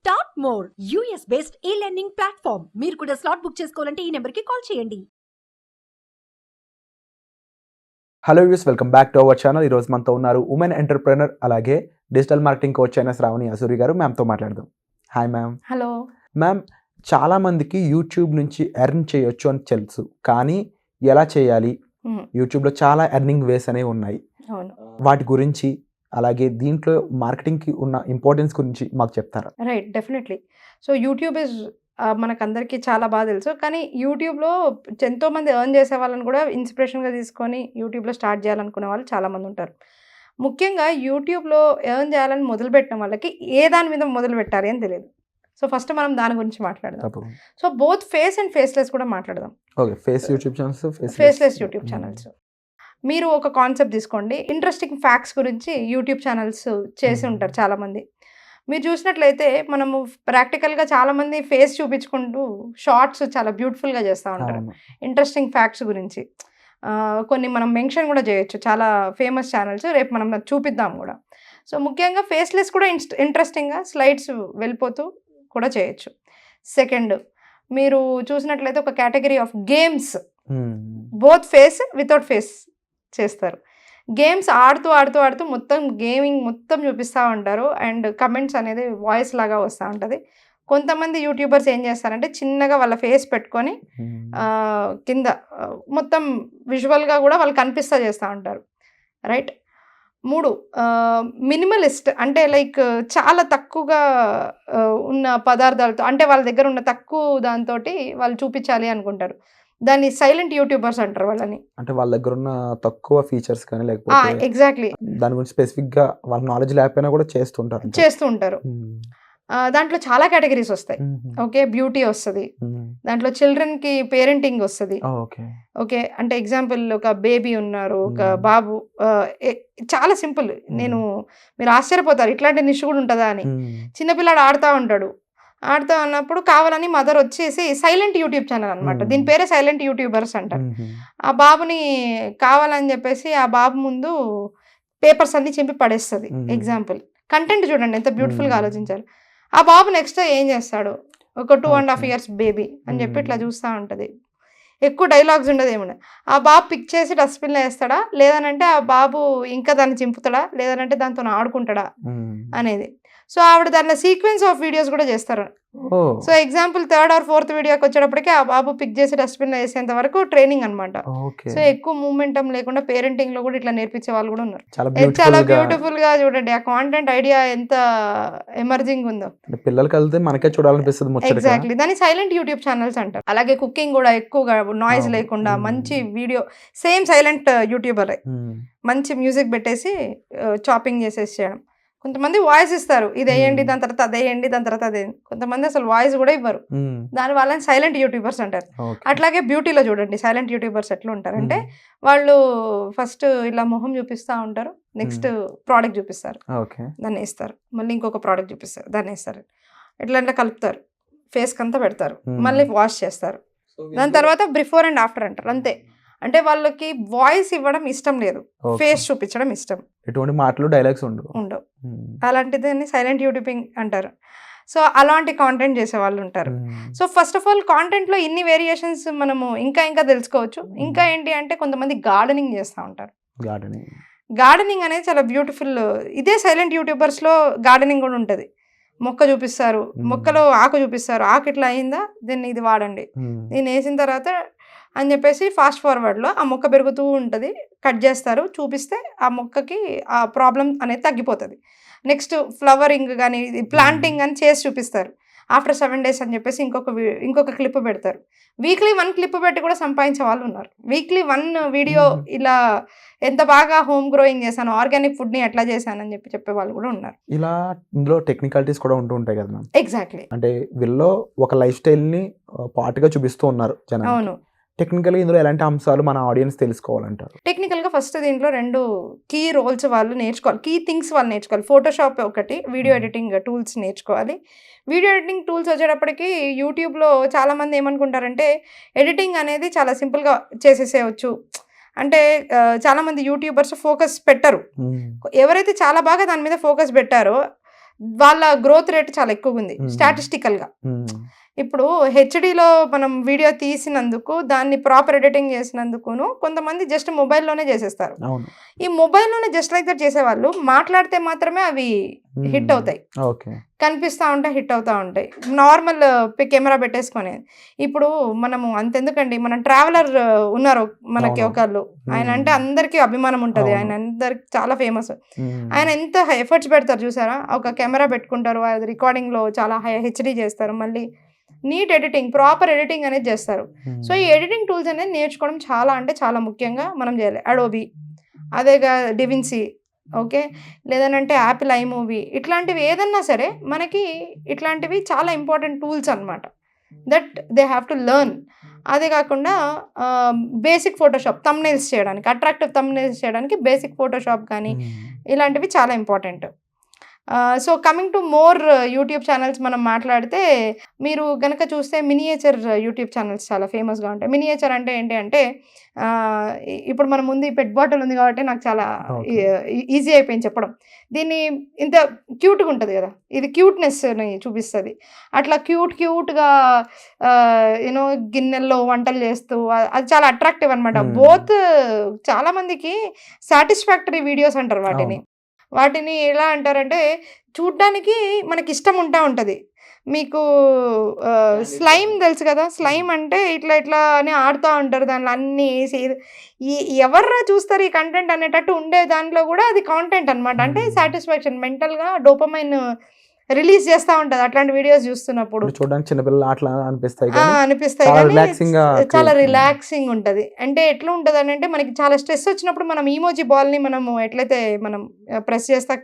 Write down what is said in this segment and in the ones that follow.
Start more US based ఈ learning platform. మీరు కూడా స్లాట్ బుక్ చేసుకోవాలంటే ఈ నెంబర్కి కాల్ చేయండి. Hello views, welcome back to our channel. ఈరోజు మనతో ఉన్నారు ఉమెన్ ఎంటర్ప్రెనర్ అలాగే డిజిటల్ మార్కెటింగ్ కోచ్ అయిన శ్రావణి అసూరి గారు. మ్యామ్తో మాట్లాడదాం. Hi ma'am. హలో మ్యామ్, చాలామందికి యూట్యూబ్ నుంచి ఎర్న్ చేయొచ్చు అని తెలుసు, కానీ ఎలా చేయాలి? యూట్యూబ్లో చాలా ఎర్నింగ్ వేస్ అనేవి ఉన్నాయి. అవును, వాటి గురించి అలాగే దీంట్లో మార్కెటింగ్కి ఉన్న ఇంపార్టెన్స్ గురించి మాకు చెప్తారా? Right, definitely. So YouTube is మనకందరికీ చాలా బాగా తెలుసు, కానీ యూట్యూబ్లో ఎంతోమంది ఎర్న్ చేసే వాళ్ళని కూడా ఇన్స్పిరేషన్గా తీసుకొని యూట్యూబ్లో స్టార్ట్ చేయాలనుకునే వాళ్ళు చాలామంది ఉంటారు. ముఖ్యంగా యూట్యూబ్లో ఎర్న్ చేయాలని మొదలుపెట్టిన వాళ్ళకి ఏ దాని మీద మొదలు పెట్టాలి అని తెలియదు. సో ఫస్ట్ మనం దాని గురించి మాట్లాడదాం. So both face and faceless కూడా మాట్లాడదాం. Okay, face YouTube channels, faceless YouTube channels. మీరు ఒక కాన్సెప్ట్ తీసుకోండి, ఇంట్రెస్టింగ్ ఫ్యాక్ట్స్ గురించి యూట్యూబ్ ఛానల్స్ చేసి ఉంటారు చాలామంది. మీరు చూసినట్లయితే మనము ప్రాక్టికల్గా చాలామంది ఫేస్ చూపించుకుంటూ షార్ట్స్ చాలా బ్యూటిఫుల్గా చేస్తూ ఉంటారు ఇంట్రెస్టింగ్ ఫ్యాక్ట్స్ గురించి. కొన్ని మనం మెన్షన్ కూడా చేయొచ్చు, చాలా ఫేమస్ ఛానల్స్, రేపు మనం చూపిద్దాం కూడా. సో ముఖ్యంగా ఫేస్లెస్ కూడా ఇంట్రెస్టింగ్గా స్లైడ్స్ వెళ్ళిపోతూ కూడా చేయొచ్చు. సెకండ్, మీరు చూసినట్లయితే ఒక category of games, both face without face చేస్తారు. గేమ్స్ ఆడుతూ ఆడుతూ ఆడుతూ మొత్తం గేమింగ్ మొత్తం చూపిస్తూ ఉంటారు, అండ్ కమెంట్స్ అనేది వాయిస్ లాగా వస్తూ ఉంటుంది. కొంతమంది యూట్యూబర్స్ ఏం చేస్తారంటే చిన్నగా వాళ్ళ ఫేస్ పెట్టుకొని కింద మొత్తం విజువల్గా కూడా వాళ్ళు కనిపిస్తూ చేస్తూ ఉంటారు. రైట్. 3, మినిమలిస్ట్, అంటే లైక్ చాలా తక్కువగా ఉన్న పదార్థాలతో, అంటే వాళ్ళ దగ్గర ఉన్న తక్కువ దాంతో వాళ్ళు చూపించాలి అనుకుంటారు. దాన్ని సైలెంట్ యూట్యూబర్స్ అంటారు వాళ్ళని. అంటే వాళ్ళ దగ్గర ఉన్న తక్కువ ఫీచర్స్ కానీ లేకపోతే ఎగ్జాక్ట్లీ దాని గురించి స్పెసిఫిక్ గా వాళ్ళ నాలెడ్జ్ లేకపోయినా కూడా చేస్తూ ఉంటారు. దాంట్లో చాలా కేటగిరీస్ వస్తాయి. ఓకే, బ్యూటీ వస్తుంది, దాంట్లో చిల్డ్రన్ కి పేరెంటింగ్ వస్తుంది. ఓకే, అంటే ఎగ్జాంపుల్ ఒక బేబీ ఉన్నారు, ఒక బాబు, చాలా సింపుల్. మీరు ఆశ్చర్యపోతారు ఇట్లాంటి నిష్ కూడా ఉంటుందా అని. చిన్నపిల్లాడు ఆడుతూ ఉంటాడు, ఆడుతూ ఉన్నప్పుడు కావాలని మదర్ వచ్చేసి సైలెంట్ యూట్యూబ్ ఛానల్ అనమాట, దీని పేరే సైలెంట్ యూట్యూబర్స్ అంటారు. ఆ బాబుని కావాలని చెప్పేసి ఆ బాబు ముందు పేపర్స్ అన్ని చింపి పడేస్తుంది. ఎగ్జాంపుల్, కంటెంట్ చూడండి ఎంత బ్యూటిఫుల్గా ఆలోచించారు. ఆ బాబు నెక్స్ట్ ఏం చేస్తాడు, ఒక 2.5 years బేబీ అని చెప్పి ఇట్లా చూస్తూ ఉంటుంది. ఎక్కువ డైలాగ్స్ ఉండదు, ఏమన్నా. ఆ బాబు పిక్ చేసి డస్ట్బిన్లో వేస్తాడా, లేదనంటే ఆ బాబు ఇంకా దాన్ని చింపుతాడా, లేదనంటే దాంతో ఆడుకుంటాడా అనేది. సో ఆవిడ దాంట్లో సీక్వెన్స్ ఆఫ్ వీడియోస్ కూడా చేస్తారు. So example 3rd or 4th వీడియోకి వచ్చేటప్పటికి ఆ బాబు పిక్ చేసి డస్ట్బిన్లో వేసేంత వరకు ట్రైనింగ్ అనమాట. సో ఎక్కువ మూమెంటం లేకుండా పేరెంటింగ్ లో కూడా ఇట్లా నేర్పించే వాళ్ళు కూడా ఉన్నారు. చాలా బ్యూటిఫుల్ గా చూడండి ఆ కాంటెంట్ ఐడియా ఎంత ఎమర్జింగ్ ఉందో, పిల్లలకి వెళ్తే మనకే చూడాలనిపిస్తుంది. ఎగ్జాక్ట్లీ, దాన్ని సైలెంట్ యూట్యూబ్ ఛానల్స్ అంటారు. అలాగే కుకింగ్ కూడా ఎక్కువగా నాయిస్ లేకుండా మంచి వీడియో, సేమ్ సైలెంట్ యూట్యూబర్, మంచి మ్యూజిక్ పెట్టేసి చాపింగ్ చేసేసి చేయడం. కొంతమంది వాయిస్ ఇస్తారు, ఇది వేయండి దాని తర్వాత అదేయండి దాని తర్వాత అదే. కొంతమంది అసలు వాయిస్ కూడా ఇవ్వరు, దాని వాళ్ళని సైలెంట్ యూట్యూబర్స్ అంటారు. అట్లాగే బ్యూటీలో చూడండి సైలెంట్ యూట్యూబర్స్ ఎట్లా ఉంటారంటే వాళ్ళు ఫస్ట్ ఇలా మొహం చూపిస్తూ ఉంటారు, నెక్స్ట్ ప్రోడక్ట్ చూపిస్తారు, దాన్ని వేస్తారు, మళ్ళీ ఇంకొక ప్రోడక్ట్ చూపిస్తారు, దాన్ని వేస్తారు, ఎట్లా కలుపుతారు, ఫేస్కి అంతా పెడతారు, మళ్ళీ వాష్ చేస్తారు, దాని తర్వాత బిఫోర్ అండ్ ఆఫ్టర్ అంటారు. అంతే. అంటే వాళ్ళకి వాయిస్ ఇవ్వడం ఇష్టం లేదు, ఫేస్ చూపించడం ఇష్టం. ఎటువంటి మాటలు డైలాగ్స్ ఉండవు. అలాంటిదని సైలెంట్ యూట్యూబింగ్ అంటారు. సో అలాంటి కాంటెంట్ చేసే వాళ్ళు ఉంటారు. సో ఫస్ట్ ఆఫ్ ఆల్ కాంటెంట్లో ఇన్ని వేరియేషన్స్ మనము ఇంకా తెలుసుకోవచ్చు. ఇంకా ఏంటి అంటే కొంతమంది గార్డెనింగ్ చేస్తూ ఉంటారు. గార్డెనింగ్ అనేది చాలా బ్యూటిఫుల్. ఇదే సైలెంట్ యూట్యూబర్స్లో గార్డెనింగ్ కూడా ఉంటుంది. మొక్క చూపిస్తారు, మొక్కలో ఆకు చూపిస్తారు, ఆకు ఇట్లా అయిందా దీన్ని ఇది వాడండి, దీన్ని వేసిన తర్వాత అని చెప్పేసి ఫాస్ట్ ఫార్వర్డ్లో ఆ మొక్క పెరుగుతూ ఉంటుంది, కట్ చేస్తారు, చూపిస్తే ఆ మొక్కకి ఆ ప్రాబ్లం అనేది తగ్గిపోతుంది. నెక్స్ట్ ఫ్లవరింగ్ కానీ ప్లాంటింగ్ అని చేసి చూపిస్తారు. ఆఫ్టర్ 7 days అని చెప్పేసి ఇంకొక క్లిప్ పెడతారు. వీక్లీ 1 క్లిప్ పెట్టి కూడా సంపాదించే వాళ్ళు ఉన్నారు. వీక్లీ 1 వీడియో ఇలా ఎంత బాగా హోమ్ గ్రోయింగ్ చేశాను, ఆర్గానిక్ ఫుడ్ని ఎట్లా చేశానని చెప్పే వాళ్ళు కూడా ఉన్నారు. ఇలా ఇందులో టెక్నికాలిటీస్ కూడా ఉంటూ ఉంటాయి కదా మ్యామ్. ఎగ్జాక్ట్లీ. అంటే వీళ్ళు ఒక లైఫ్ స్టైల్ని పార్ట్గా చూపిస్తూ ఉన్నారు జనాలు. అవును. టెక్నికల్గా ఇందులో ఎలాంటి అంశాలు మన ఆడియన్స్ తెలుసుకోవాలంటారు? టెక్నికల్గా ఫస్ట్ దీంట్లో 2 కీ రోల్స్ వాళ్ళు నేర్చుకోవాలి, కీ థింగ్స్ వాళ్ళు నేర్చుకోవాలి. ఫోటోషాప్ ఒకటి, వీడియో ఎడిటింగ్ టూల్స్ నేర్చుకోవాలి. వీడియో ఎడిటింగ్ టూల్స్ వచ్చేటప్పటికి యూట్యూబ్లో చాలామంది ఏమనుకుంటారంటే ఎడిటింగ్ అనేది చాలా సింపుల్గా చేసేసేయచ్చు, అంటే చాలామంది యూట్యూబర్స్ ఫోకస్ పెట్టరు. ఎవరైతే చాలా బాగా దాని మీద ఫోకస్ పెట్టారో వాళ్ళ గ్రోత్ రేట్ చాలా ఎక్కువగా ఉంది స్టాటిస్టికల్గా. ఇప్పుడు హెచ్డిలో మనం వీడియో తీసినందుకు దాన్ని ప్రాపర్ ఎడిటింగ్ చేసినందుకును కొంతమంది జస్ట్ మొబైల్లోనే చేసేస్తారు. ఈ మొబైల్లోనే జస్ట్ లైక్ దట్ చేసేవాళ్ళు మాట్లాడితే మాత్రమే అవి హిట్ అవుతాయి, కనిపిస్తూ ఉంటాయి, హిట్ అవుతూ ఉంటాయి నార్మల్ కెమెరా పెట్టేసుకొని. ఇప్పుడు మనము అంతెందుకండి, మన ట్రావెలర్ ఉన్నారు మనకి ఒకళ్ళు, ఆయన అంటే అందరికీ అభిమానం ఉంటుంది, ఆయన అందరికి చాలా ఫేమస్. ఆయన ఎంత ఎఫర్ట్స్ పెడతారు చూసారా, ఒక కెమెరా పెట్టుకుంటారు, అది రికార్డింగ్లో చాలా హెచ్డి చేస్తారు, మళ్ళీ నీట్ ఎడిటింగ్, ప్రాపర్ ఎడిటింగ్ అనేది చేస్తారు. సో ఈ ఎడిటింగ్ టూల్స్ అనేది నేర్చుకోవడం చాలా అంటే చాలా ముఖ్యంగా మనం చేయాలి. అడోబీ, అదేగా డివిన్సీ, ఓకే, లేదనంటే యాపిల్ ఐమూవీ, ఇట్లాంటివి ఏదన్నా సరే మనకి ఇట్లాంటివి చాలా ఇంపార్టెంట్ టూల్స్ అనమాట, that they have to learn. అదే కాకుండా బేసిక్ ఫోటోషాప్, థంబ్నెయిల్స్ చేయడానికి, అట్రాక్టివ్ థంబ్నెయిల్స్ చేయడానికి బేసిక్ ఫోటోషాప్ కానీ ఇలాంటివి చాలా important. So coming to more YouTube channels మనం మాట్లాడితే, మీరు కనుక చూస్తే మినియేచర్ యూట్యూబ్ ఛానల్స్ చాలా ఫేమస్గా ఉంటాయి. మినియేచర్ అంటే ఏంటి అంటే, ఇప్పుడు మన ముందు ఈ పెట్ బాటిల్ ఉంది కాబట్టి నాకు చాలా ఈజీ అయిపోయింది చెప్పడం. దీన్ని ఇంత క్యూట్గా ఉంటుంది కదా, ఇది క్యూట్నెస్ని చూపిస్తుంది. అట్లా క్యూట్గా యూనో గిన్నెల్లో వంటలు చేస్తూ అది చాలా అట్రాక్టివ్ అనమాట. బోత్ చాలామందికి సాటిస్ఫాక్టరీ వీడియోస్ అంటారు వాటిని ఎలా అంటారంటే, చూడ్డానికి మనకి ఇష్టం ఉంటుంది. మీకు స్లైమ్ తెలుసు కదా, స్లైమ్ అంటే ఇట్లా అని ఆడుతూ ఉంటారు, దానిలో అన్నీ వేసి ఎవర్రా చూస్తారు ఈ కంటెంట్ అనేటట్టు ఉండే దాంట్లో కూడా అది కాంటెంట్ అనమాట. అంటే సాటిస్ఫాక్షన్, మెంటల్గా డోపమైన్ రిలీజ్ చేస్తూ ఉంటుంది అట్లాంటి వీడియోస్ చూస్తున్నప్పుడు. చూడడానికి చిన్నపిల్లలు అట్లా అనిపిస్తాయి, చాలా రిలాక్సింగ్ ఉంటుంది. అంటే ఎట్లా ఉంటుంది అని అంటే, మనకి చాలా స్ట్రెస్ వచ్చినప్పుడు మనం ఈమోజీ బాల్ని మనము ఎట్లయితే మనం ప్రెస్ చేస్తా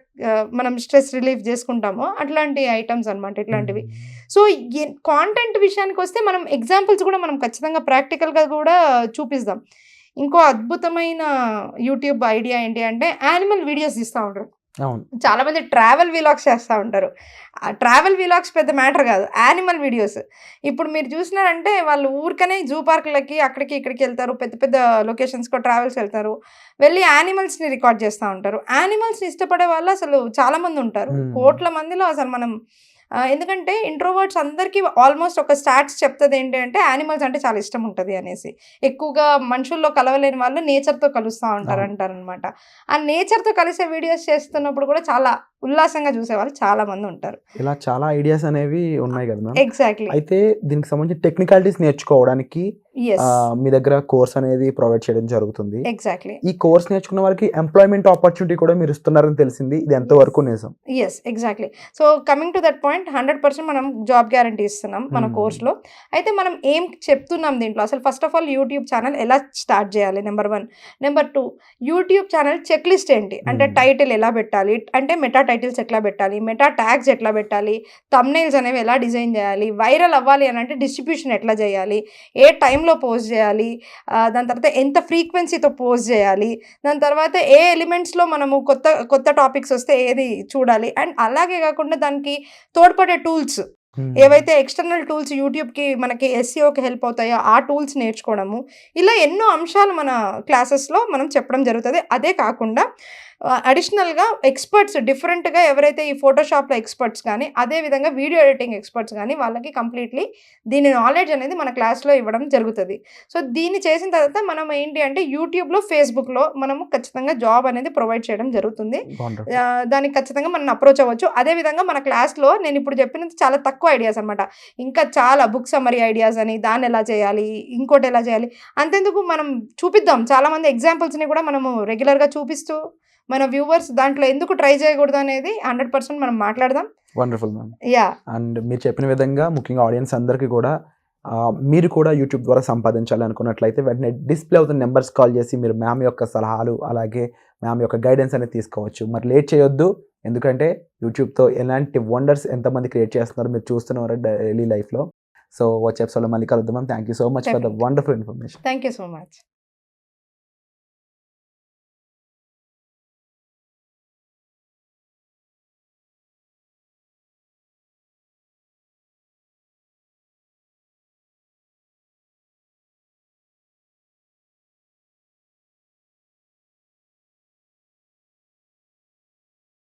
మనం స్ట్రెస్ రిలీఫ్ చేసుకుంటామో అట్లాంటి ఐటమ్స్ అనమాట ఇట్లాంటివి. సో కాంటెంట్ విషయానికి వస్తే మనం ఎగ్జాంపుల్స్ కూడా మనం ఖచ్చితంగా ప్రాక్టికల్గా కూడా చూపిస్తాం. ఇంకో అద్భుతమైన యూట్యూబ్ ఐడియా ఏంటి అంటే, యానిమల్ వీడియోస్ తీస్తూ ఉంటారు. చాలా మంది ట్రావెల్ వీలాగ్స్ చేస్తూ ఉంటారు. ట్రావెల్ వీలాగ్స్ పెద్ద మ్యాటర్ కాదు, యానిమల్ వీడియోస్. ఇప్పుడు మీరు చూసినారంటే వాళ్ళు ఊరికనే జూ పార్కులకి అక్కడికి ఇక్కడికి వెళ్తారు, పెద్ద పెద్ద లొకేషన్స్కి ట్రావెల్స్ వెళ్తారు, వెళ్ళి యానిమల్స్ని రికార్డ్ చేస్తూ ఉంటారు. యానిమల్స్ని ఇష్టపడే వాళ్ళు అసలు చాలామంది ఉంటారు, కోట్ల మందిలో. అసలు మనం ఎందుకంటే ఇంట్రోవర్ట్స్ అందరికీ ఆల్మోస్ట్ ఒక స్టాట్స్ చెప్తుంది ఏంటి అంటే, యానిమల్స్ అంటే చాలా ఇష్టం ఉంటుంది అనేసి. ఎక్కువగా మనుషుల్లో కలవలేని వాళ్ళు నేచర్తో కలుస్తూ అంటారనమాట. ఆ నేచర్తో కలిసే వీడియోస్ చేస్తున్నప్పుడు కూడా చాలా ఉల్లాసంగా చూసేవాళ్ళు చాలా మంది ఉంటారు. ఇలా చాలా ఐడియాస్ అనేవి ఉన్నాయి కదా మ్యామ్. ఎగ్జాక్ట్లీ. అయితే దీనికి సంబంధించి టెక్నికాలిటీస్ నేర్చుకోవడానికి మీ దగ్గర కోర్స్ అనేది ప్రొవైడ్ చేయడం జరుగుతుంది. ఎగ్జాక్ట్లీ. ఈ కోర్స్ నేర్చుకున్న వాళ్ళకి ఎంప్లాయ్మెంట్ ఆపర్చునిటీ కూడా మీరు ఇస్తున్నారని తెలిసింది, ఇది ఎంతవరకు నిజం? Yes, exactly. So coming to that point, 100% మనం జాబ్ గ్యారంటీ ఇస్తున్నాం మన కోర్స్లో. అయితే మనం ఏం చెప్తున్నాం దీంట్లో, అసలు first of all YouTube channel ఎలా స్టార్ట్ చేయాలి, number 1. Number 2, YouTube channel check list ఏంటి అంటే, టైటిల్ ఎలా పెట్టాలి అంటే, మెటా టైటిల్స్ ఎట్లా పెట్టాలి, మెటా ట్యాగ్స్ ఎట్లా పెట్టాలి, థంబ్నెయిల్స్ అనేవి ఎలా డిజైన్ చేయాలి, వైరల్ అవ్వాలి అని అంటే డిస్ట్రిబ్యూషన్ ఎట్లా చేయాలి, ఏ టైంలో పోస్ట్ చేయాలి, దాని తర్వాత ఎంత ఫ్రీక్వెన్సీతో పోస్ట్ చేయాలి, దాని తర్వాత ఏ ఎలిమెంట్స్లో మనము కొత్త టాపిక్స్ వస్తే ఏది చూడాలి, అండ్ అలాగే కాకుండా దానికి తోడ్పడే టూల్స్ ఏవైతే ఎక్స్టర్నల్ టూల్స్ యూట్యూబ్కి మనకి ఎస్ఈఓకి హెల్ప్ అవుతాయో ఆ టూల్స్ నేర్చుకోవడము, ఇలా ఎన్నో అంశాలు మన క్లాసెస్లో మనం చెప్పడం జరుగుతుంది. అదే కాకుండా అడిషనల్గా ఎక్స్పర్ట్స్ డిఫరెంట్గా ఎవరైతే ఈ ఫోటోషాప్లో ఎక్స్పర్ట్స్ కానీ, అదేవిధంగా వీడియో ఎడిటింగ్ ఎక్స్పర్ట్స్ కానీ, వాళ్ళకి కంప్లీట్లీ దీని నాలెడ్జ్ అనేది మన క్లాస్లో ఇవ్వడం జరుగుతుంది. సో దీన్ని చేసిన తర్వాత మనం ఏంటి అంటే, యూట్యూబ్లో, ఫేస్బుక్లో మనము ఖచ్చితంగా జాబ్ అనేది ప్రొవైడ్ చేయడం జరుగుతుంది. దానికి ఖచ్చితంగా మనం అప్రోచ్ అవ్వచ్చు. అదేవిధంగా మన క్లాస్లో నేను ఇప్పుడు చెప్పినది చాలా తక్కువ ఐడియాస్ అనమాట, ఇంకా చాలా బుక్ సమ్మరీ ఐడియాస్ అని, దాన్ని ఎలా చేయాలి, ఇంకోటి ఎలా చేయాలి, అంతెందుకు మనం చూపిద్దాం. చాలామంది ఎగ్జాంపుల్స్ని కూడా మనము రెగ్యులర్గా చూపిస్తూ మన వ్యూవర్స్ దాంట్లో ఎందుకు ట్రై చేయకూడదు అనేది 100% మనం మాట్లాడదాం. Wonderful ma'am. అండ్ మీరు చెప్పిన విధంగా ముఖ్యంగా ఆడియన్స్ అందరికీ కూడా మీరు కూడా యూట్యూబ్ ద్వారా సంపాదించాలి అనుకున్నట్లయితే వెంటనే డిస్ప్లే అవుతున్న నెంబర్స్ కాల్ చేసి మీరు మ్యామ్ యొక్క సలహాలు అలాగే మ్యామ్ యొక్క గైడెన్స్ అనేది తీసుకోవచ్చు. మరి లేట్ చేయొద్దు, ఎందుకంటే యూట్యూబ్తో ఎలాంటి వండర్స్ ఎంతమంది క్రియేట్ చేస్తున్నారో మీరు చూస్తున్నారు డైలీ లైఫ్లో. సో వచ్చే ఎపిసోడ్లో మళ్ళీ కలుద్దాం ma'am. Thank you so much for the wonderful information. Thank you so much.